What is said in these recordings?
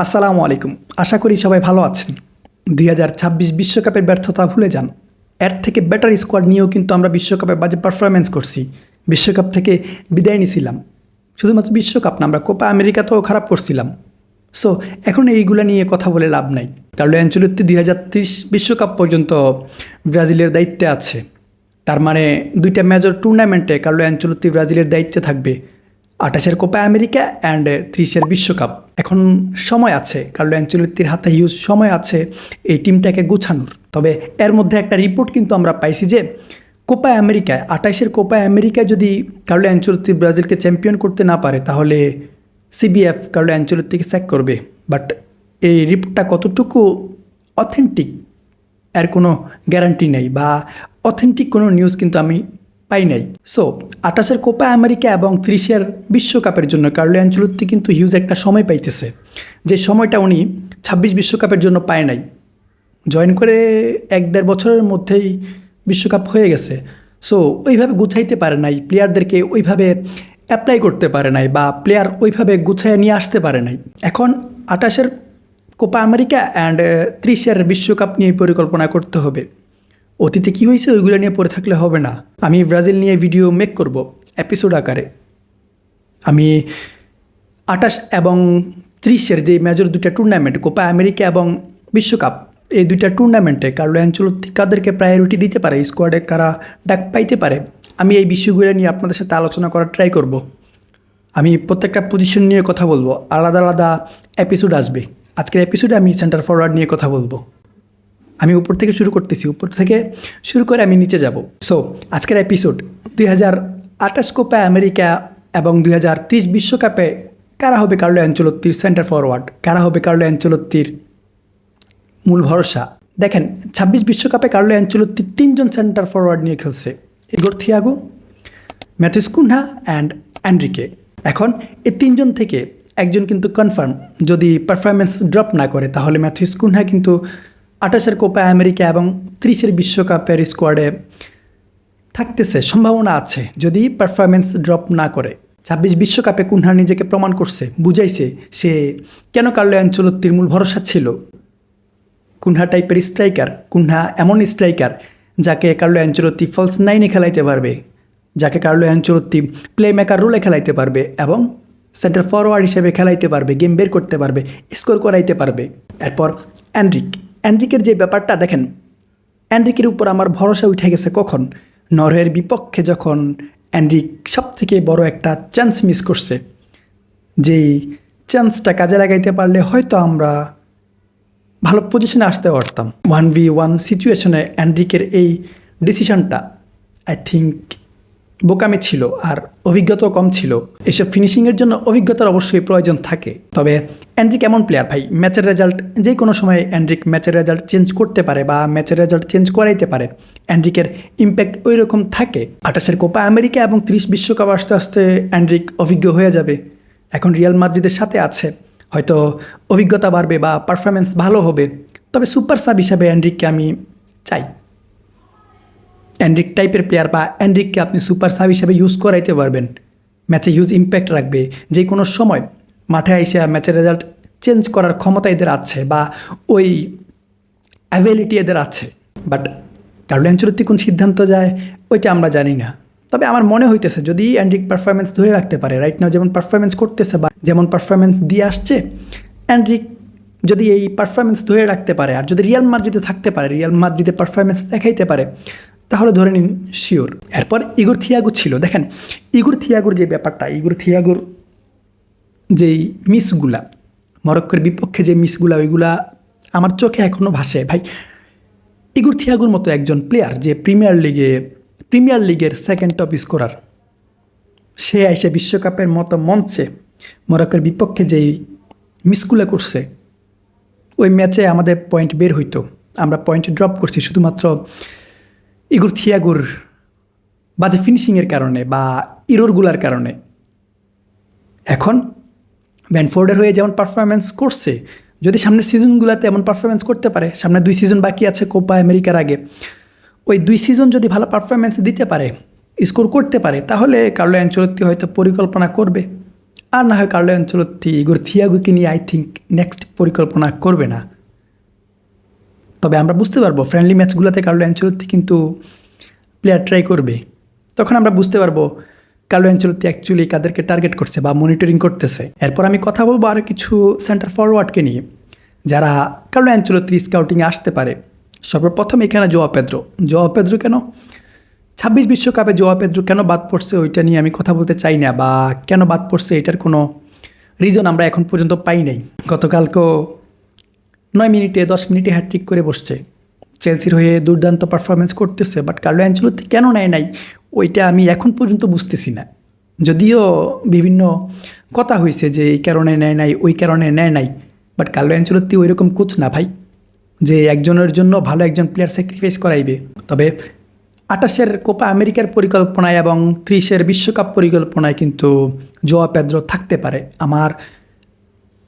আসসালামু আলাইকুম। আশা করি সবাই ভালো আছেন। ২০২৬ বিশ্বকাপের ব্যর্থতা ভুলে যান। এর থেকে বেটার স্কোয়াড নিয়েও কিন্তু আমরা বিশ্বকাপে বাজে পারফরম্যান্স করছি। বিশ্বকাপ থেকে বিদায় নিয়েছিলাম। শুধুমাত্র বিশ্বকাপ না, আমরা কোপা আমেরিকাতেও খারাপ করছিলাম। সো এখন এইগুলা নিয়ে কথা বলে লাভ নাই। কার্লো অ্যানচেলোত্তি ২০৩০ বিশ্বকাপ পর্যন্ত ব্রাজিলের দায়িত্বে আছে। তার মানে দুইটা মেজর টুর্নামেন্টে কার্লো অ্যানচেলোত্তি ব্রাজিলের দায়িত্বে থাকবে। ২৮-এর কোপা আমেরিকা অ্যান্ড ৩০-এর বিশ্বকাপ। এখন সময় আছে, কার্লো অ্যানচেলোত্তির হাতে হিউজ সময় আছে এই টিমটাকে গোছানোর। তবে এর মধ্যে একটা রিপোর্ট কিন্তু আমরা পাইছি যে কোপা আমেরিকায় ২৮-এর কোপা আমেরিকায় যদি কার্লো অ্যানচেলোত্তি ব্রাজিলকে চ্যাম্পিয়ন করতে না পারে তাহলে সিবিএফ কার্লো অ্যানচেলোত্তিকে স্যাক করবে। বাট এই রিপোর্টটা কতটুকু অথেন্টিক এর কোনো গ্যারান্টি নেই, বা অথেন্টিক কোনো নিউজ কিন্তু আমি পাই নাই। সো ২৮-এর কোপা আমেরিকা এবং ৩০-এর বিশ্বকাপের জন্য কার্লো অ্যানচেলোত্তি কিন্তু হিউজ একটা সময় পাইতেছে, যে সময়টা উনি ২৬ বিশ্বকাপের জন্য পায় নাই। জয়েন করে ১-১.৫ বছরের মধ্যেই বিশ্বকাপ হয়ে গেছে। সো ওইভাবে গুছাইতে পারে নাই, প্লেয়ারদেরকে ওইভাবে অ্যাপ্লাই করতে পারে নাই, বা প্লেয়ার ওইভাবে গুছাইয়ে নিয়ে আসতে পারে নাই। এখন ২৮-এর কোপা আমেরিকা অ্যান্ড ৩০-এর বিশ্বকাপ নিয়ে পরিকল্পনা করতে হবে। অতীতে কী হয়েছে ওইগুলো নিয়ে পড়ে থাকলে হবে না। আমি ব্রাজিল নিয়ে ভিডিও মেক করব এপিসোড আকারে। আমি ২৮ এবং ৩০-এর যে মেজর দুইটা টুর্নামেন্ট কোপা আমেরিকা এবং বিশ্বকাপ, এই দুইটা টুর্নামেন্টে কার্লো অ্যানচেলোত্তি কাদেরকে প্রায়োরিটি দিতে পারে, স্কোয়াডে কারা ডাক পাইতে পারে, আমি এই বিষয়গুলো নিয়ে আপনাদের সাথে আলোচনা করার ট্রাই করব। আমি প্রত্যেকটা পজিশন নিয়ে কথা বলবো, আলাদা আলাদা এপিসোড আসবে। আজকের এপিসোডে আমি সেন্টার ফরওয়ার্ড নিয়ে কথা বলবো। আমি উপর থেকে শুরু করতেছি, উপর থেকে শুরু করে আমি নিচে যাব। সো আজকের এপিসোড ২০২৮ কোপা আমেরিকা এবং ২০৩০ বিশ্বকাপে কারা হবে কার্লো অ্যানচেলোত্তির সেন্টার ফরওয়ার্ড, কারা হবে কার্লো অ্যানচেলোত্তির মূল ভরসা। দেখেন, ২৬ বিশ্বকাপে কার্লো অ্যানচেলোত্তি ৩জন সেন্টার ফরওয়ার্ড নিয়ে খেলছে: Igor Thiago, Matheus Cunha and Enrique. এখন এই ৩জন থেকে একজন কিন্তু কনফার্ম, যদি পারফরমেন্স ড্রপ না করে তাহলে ম্যাথিউস কুনহা কিন্তু ২৮-এর কোপা আমেরিকা এবং ৩০-এর বিশ্বকাপের স্কোয়াডে থাকতেছে, সম্ভাবনা আছে যদি পারফরমেন্স ড্রপ না করে। ২৬ বিশ্বকাপে কুনহা নিজেকে প্রমাণ করছে, বুঝাইছে সে কেন কার্লো অ্যানচেলোত্তির মূল ভরসা ছিল। কুনহা টাইপের স্ট্রাইকার, কুনহা এমন স্ট্রাইকার যাকে কার্লো অ্যানচেলোত্তি ফলস নাইনে খেলাইতে পারবে, যাকে কার্লো অ্যানচেলোত্তি প্লে মেকার রোলে খেলাইতে পারবে এবং সেন্টার ফরওয়ার্ড হিসেবে খেলাইতে পারবে, গেম বের করতে পারবে, স্কোর করাইতে পারবে। এরপর এনরিকের যে ব্যাপারটা দেখেন, এনরিকের উপর আমার ভরসা উঠে গেছে কখন, নরওয়ের বিপক্ষে যখন এনরিক সব থেকে বড় একটা চান্স মিস করছে। যেই চান্সটা কাজে লাগাইতে পারলে হয়তো আমরা ভালো পজিশনে আসতে পারতাম। 1v1 সিচুয়েশনে এনরিকের এই ডিসিশনটা আই থিঙ্ক বোকামি ছিল, আর অভিজ্ঞতাও কম ছিল। এসব ফিনিশিংয়ের জন্য অভিজ্ঞতার অবশ্যই প্রয়োজন থাকে। তবে এনরিক এমন প্লেয়ার ভাই, ম্যাচের রেজাল্ট যে কোনো সময় এনরিক ম্যাচের রেজাল্ট চেঞ্জ করতে পারে বা ম্যাচের রেজাল্ট চেঞ্জ করাইতে পারে। এনরিকের ইম্প্যাক্ট ওই রকম থাকে। ২৮-এর কোপা আমেরিকা এবং ৩০ বিশ্বকাপ আসতে আসতে এনরিক অভিজ্ঞ হয়ে যাবে। এখন রিয়াল মাদ্রিদের সাথে আছে, হয়তো অভিজ্ঞতা বাড়বে বা পারফরমেন্স ভালো হবে। তবে সুপার সাব হিসাবে এনরিককে আমি চাই। এনরিক টাইপের প্লেয়ার বা এনরিককে আপনি সুপার সাব হিসেবে ইউজ করাইতে পারবেন, ম্যাচে হিউজ ইম্প্যাক্ট রাখবে। যে কোনো সময় মাঠে এসে ম্যাচের রেজাল্ট চেঞ্জ করার ক্ষমতা এদের আছে বা ওই অ্যাবিলিটি এদের আছে। বাট কার্লো অ্যানচেলোত্তি কোন সিদ্ধান্ত যায় ওইটা আমরা জানি না। তবে আমার মনে হইতেছে যদি এনরিক পারফরমেন্স ধরে রাখতে পারে, রাইট নাও যেমন পারফরমেন্স করতেছে বা যেমন পারফরমেন্স দিয়ে আসছে, এনরিক যদি এই পারফরমেন্স ধরে রাখতে পারে আর যদি রিয়াল মাদ্রিদে থাকতে পারে, রিয়াল মাদ্রিদে পারফরমেন্স দেখাইতে পারে, তাহলে ধরে নিন শিওর। এরপর ইগোর থিয়াগো ছিল। দেখেন, ইগোর থিয়াগোর যে ব্যাপারটা, ইগোর থিয়াগোর যেই মিসগুলা, মরক্কোর বিপক্ষে যে মিসগুলা, ওইগুলা আমার চোখে এখনও ভাসে ভাই। ইগোর থিয়াগোর মতো একজন প্লেয়ার যে প্রিমিয়ার লিগের সেকেন্ড টপ স্কোরার, সে এসে বিশ্বকাপের মতো মঞ্চে মরক্কোর বিপক্ষে যেই মিসগুলা করছে, ওই ম্যাচে আমাদের পয়েন্ট বের হইতো, আমরা পয়েন্ট ড্রপ করছি শুধুমাত্র ইগোর থিয়াগোর বাজে ফিনিশিংয়ের কারণে বা ইরোরগুলার কারণে। এখন ব্যানফোর্ডের হয়ে যেমন পারফরমেন্স করছে, যদি সামনের সিজনগুলোতে এমন পারফরমেন্স করতে পারে, সামনে 2 সিজন বাকি আছে কোপা আমেরিকার আগে, ওই 2 সিজন যদি ভালো পারফরমেন্স দিতে পারে, স্কোর করতে পারে, তাহলে কার্লো অ্যানচেলোত্তি হয়তো পরিকল্পনা করবে আর না হয় কার্লো অ্যানচেলত্তি ইগোর থিয়াগোকে নিয়ে আই থিঙ্ক নেক্সট পরিকল্পনা করবে না। তবে আমরা বুঝতে পারবো ফ্রেন্ডলি ম্যাচগুলোতে কার্লো অ্যানচেলত্তি কিন্তু প্লেয়ার ট্রাই করবে। তখন আমরা বুঝতে পারবো কার্লো অ্যানচেলত্তি অ্যাকচুয়ালি কাদেরকে টার্গেট করছে বা মনিটরিং করতেছে। এরপর আমি কথা বলবো আরও কিছু সেন্টার ফরওয়ার্ডকে নিয়ে যারা কার্লো অ্যানচেলত্তির স্কাউটিংয়ে আসতে পারে। সর্বপ্রথম এখানে জোয়া পেদ্রো কেন 26 বিশ্বকাপে জোয়া পেদ্রো কেন বাদ পড়ছে ওইটা নিয়ে আমি কথা বলতে চাই না, বা কেন বাদ পড়ছে এটার কোনো রিজন আমরা এখন পর্যন্ত পাই নাই। গতকালকেও 9 মিনিটে 10 মিনিটে হ্যাটট্রিক করে বসছে, চেলসির হয়ে দুর্দান্ত পারফরমেন্স করতেছে, বাট কার্লো অ্যানচেলত্তি কেন নেয় নাই ওইটা আমি এখন পর্যন্ত বুঝতেছি না। যদিও বিভিন্ন কথা হয়েছে যে এই কারণে নেয় নাই ওই কারণে নেয় নাই, বাট কার্লো অ্যানচেলত্তি ওই রকম কোচ না ভাই যে একজনের জন্য ভালো একজন প্লেয়ার স্যাক্রিফাইস করাইবে। তবে 28-এর কোপা আমেরিকার পরিকল্পনায় এবং 30-এর বিশ্বকাপ পরিকল্পনায় কিন্তু জোয়া পেদ্রো থাকতে পারে।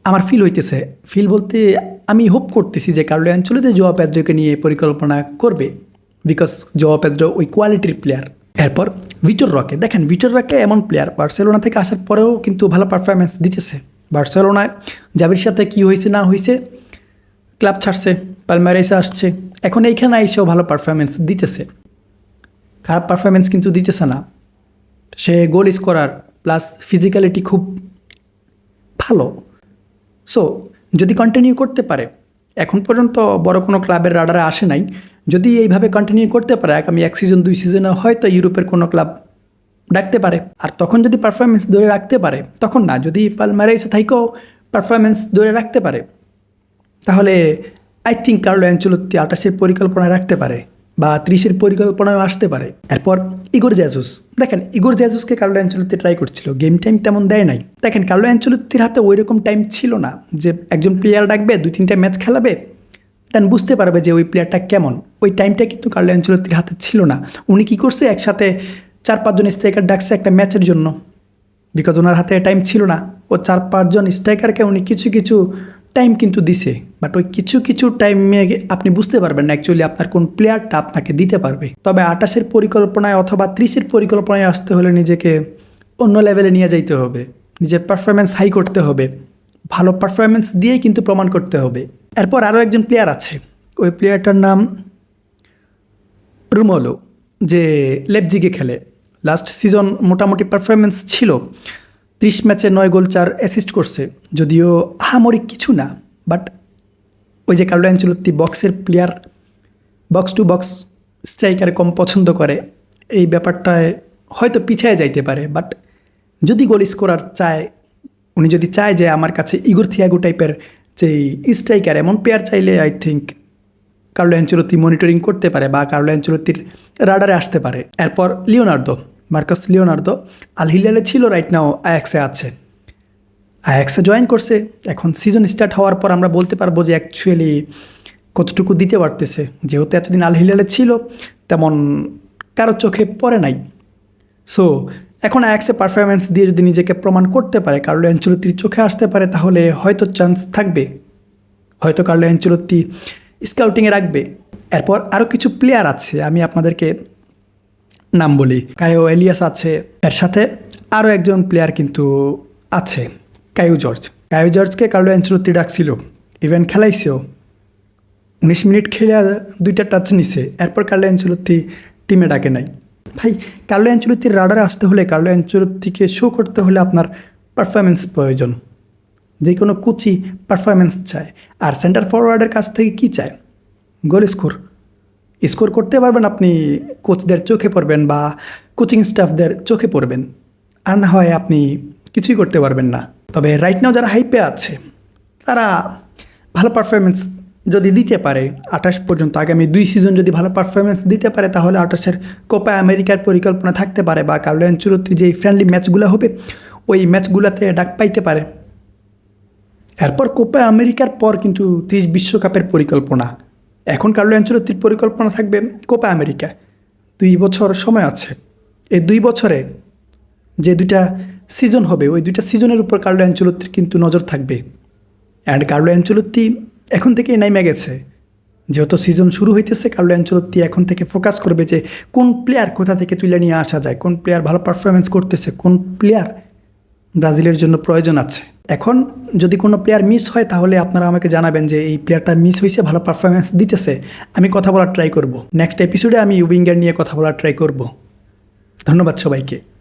আমার ফিল হইতেছে, ফিল বলতে আমি হোপ করতেছি যে কার্লো অ্যানচেলত্তি জোয়া পেদ্রোকে নিয়ে পরিকল্পনা করবে, বিকজ জোয়া পেদ্রো ওই কোয়ালিটির প্লেয়ার। এরপর ভিটর রকে দেখেন, ভিটর রকে এমন প্লেয়ার বার্সেলোনা থেকে আসার পরেও কিন্তু ভালো পারফরমেন্স দিতেছে। বার্সেলোনায় জাভির সাথে কী হয়েছে না হয়েছে, ক্লাব ছাড়ছে, পালমেরাসে আসছে, এখন এইখানে এসেও ভালো পারফরমেন্স দিতেছে, খারাপ পারফরমেন্স কিন্তু দিতেছে না। সে গোল স্কোরার প্লাস ফিজিক্যালিটি খুব ভালো। সো যদি কন্টিনিউ করতে পারে, এখন পর্যন্ত বড় কোনো ক্লাবের রাডারে আসে নাই, যদি এইভাবে কন্টিনিউ করতে পারে আগামী 1 সিজন 2 সিজনে হয়তো ইউরোপের কোনো ক্লাব ডাকতে পারে। আর তখন যদি পারফরমেন্স ধরে রাখতে পারে, তখন না, যদি পালমেরাসে থাইকেও পারফরমেন্স ধরে রাখতে পারে, তাহলে আই থিঙ্ক কার্লো অ্যানচেলত্তি 28-এর পরিকল্পনা রাখতে পারে বা 30-এর পরিকল্পনায় আসতে পারে। এরপর ইগোর জেসুস দেখেন, ইগোর জেসুসকে কার্লো অ্যানচেলত্তি ট্রাই করছিল, গেম টাইম তেমন দেয় নাই। দেখেন কার্লো অ্যানচেলত্তির হাতে ওই রকম টাইম ছিল না যে একজন প্লেয়ার ডাকবে 2-3টা ম্যাচ খেলাবে দেন বুঝতে পারবে যে ওই প্লেয়ারটা কেমন। ওই টাইমটা কিন্তু কার্লো অ্যানচেলত্তির হাতে ছিল না। উনি কী করছে, একসাথে 4-5 জন স্ট্রাইকার ডাকছে একটা ম্যাচের জন্য, বিকজ ওনার হাতে টাইম ছিল না। ও 4-5 জন স্ট্রাইকারকে উনি কিছু টাইম কিন্তু দিছে, বাট ওই কিছু টাইমে আপনি বুঝতে পারবেন না অ্যাকচুয়ালি আপনার কোন প্লেয়ারটা আপনাকে দিতে পারবে। তবে 28-এর পরিকল্পনায় অথবা 30-এর পরিকল্পনায় আসতে হলে নিজেকে অন্য লেভেলে নিয়ে যাইতে হবে, নিজের পারফরমেন্স হাই করতে হবে, ভালো পারফরমেন্স দিয়েই কিন্তু প্রমাণ করতে হবে। এরপর আরও একজন প্লেয়ার আছে, ওই প্লেয়ারটার নাম রুমোলো, যে লেপজিগে খেলে। লাস্ট সিজন মোটামুটি পারফরমেন্স ছিল, 30 ম্যাচে 9 গোল 4 অ্যাসিস্ট করছে, যদিও আহামরিক কিছু না, বাট ওই যে কার্লো অ্যানচেলত্তি বক্সের player, box to box striker কম পছন্দ করে, এই ব্যাপারটায় হয়তো পিছিয়ে যাইতে পারে। বাট যদি গোল স্কোরার চায়, উনি যদি চায় যে আমার কাছে ইগোর থিয়াগো টাইপের যে স্ট্রাইকার, এমন প্লেয়ার চাইলে I think Carlo Ancelotti monitoring করতে পারে বা কার্লো অ্যানচেলত্তির রাডারে আসতে পারে। এরপর মার্কাস লিওনার্দো আল হিলালে ছিল, রাইট নাও আয়াক্সে আছে, আয়াক্সে জয়েন করছে। এখন সিজন স্টার্ট হওয়ার পর আমরা বলতে পারবো যে অ্যাকচুয়ালি কতটুকু দিতে পারতেছে, যেহেতু এতদিন আল হিলালে ছিল তেমন কারোর চোখে পড়ে নাই। সো এখন আয়াক্সে পারফরমেন্স দিয়ে যদি নিজেকে প্রমাণ করতে পারে, কার্লো অ্যানচেলত্তির চোখে আসতে পারে, তাহলে হয়তো চান্স থাকবে, হয়তো কার্লো অ্যানচেলত্তি স্কাউটিংয়ে রাখবে। এরপর আরও কিছু প্লেয়ার আছে, আমি আপনাদেরকে নাম বলি। কায়ো এলিয়াস আছে, এর সাথে আরও একজন প্লেয়ার কিন্তু আছে, কায়ো জর্জকে কার্লো অ্যানচেলত্তি ডাকছিল, ইভেন খেলাইছেও, 19 মিনিট খেলে 2টা টাচ নিছে। এরপর কার্লো অ্যানচেলত্তি টিমে ডাকে নাই। ভাই কার্লো অ্যানচেলত্তির রাডারে আসতে হলে, কার্লো অ্যানচেলত্তিকে শো করতে হলে আপনার পারফরমেন্স প্রয়োজন। যে কোনো কোচই পারফরমেন্স চায়, আর সেন্টার ফরওয়ার্ডের কাছ থেকে কী চায়, গোল স্কোর করতে পারবেন আপনি, কোচদের চোখে পড়বেন বা কোচিং স্টাফদের চোখে পড়বেন, আর না হয় আপনি কিছুই করতে পারবেন না। তবে রাইট নাও যারা হাইপে আছে, তারা ভালো পারফরমেন্স যদি দিতে পারে 28 পর্যন্ত, আগামী 2 সিজন যদি ভালো পারফরমেন্স দিতে পারে, তাহলে 28-এর কোপা আমেরিকার পরিকল্পনা থাকতে পারে, বা কার্লো অ্যানচেলত্তির যে ফ্রেন্ডলি ম্যাচগুলো হবে ওই ম্যাচগুলোতে ডাক পাইতে পারে। এরপর কোপা আমেরিকার পর কিন্তু 30 বিশ্বকাপের পরিকল্পনা। এখন কার্লো অ্যানচেলত্তির পরিকল্পনা থাকবে কোপা আমেরিকা, 2 বছর সময় আছে। এই 2 বছরে যে 2টা সিজন হবে, ওই 2টা সিজনের উপর কার্লো অ্যানচেলত্তির কিন্তু নজর থাকবে। অ্যান্ড কার্লো অ্যানচেলত্তি এখন থেকেই নেমে গেছে, যেহেতু সিজন শুরু হইতেছে, কার্লো অ্যানচেলত্তি এখন থেকে ফোকাস করবে যে কোন প্লেয়ার কোথা থেকে তুলে নিয়ে আসা যায়, কোন প্লেয়ার ভালো পারফরমেন্স করতেছে, কোন প্লেয়ার ব্রাজিলের জন্য প্রয়োজন আছে। এখন যদি কোনো প্লেয়ার মিস হয় তাহলে আপনারা আমাকে জানাবেন যে এই প্লেয়ারটা মিস হয়েছে, ভালো পারফরমেন্স দিতেছে, আমি কথা বলার ট্রাই করব। নেক্সট এপিসোডে আমি উইঙ্গার নিয়ে কথা বলার ট্রাই করব। ধন্যবাদ সবাইকে।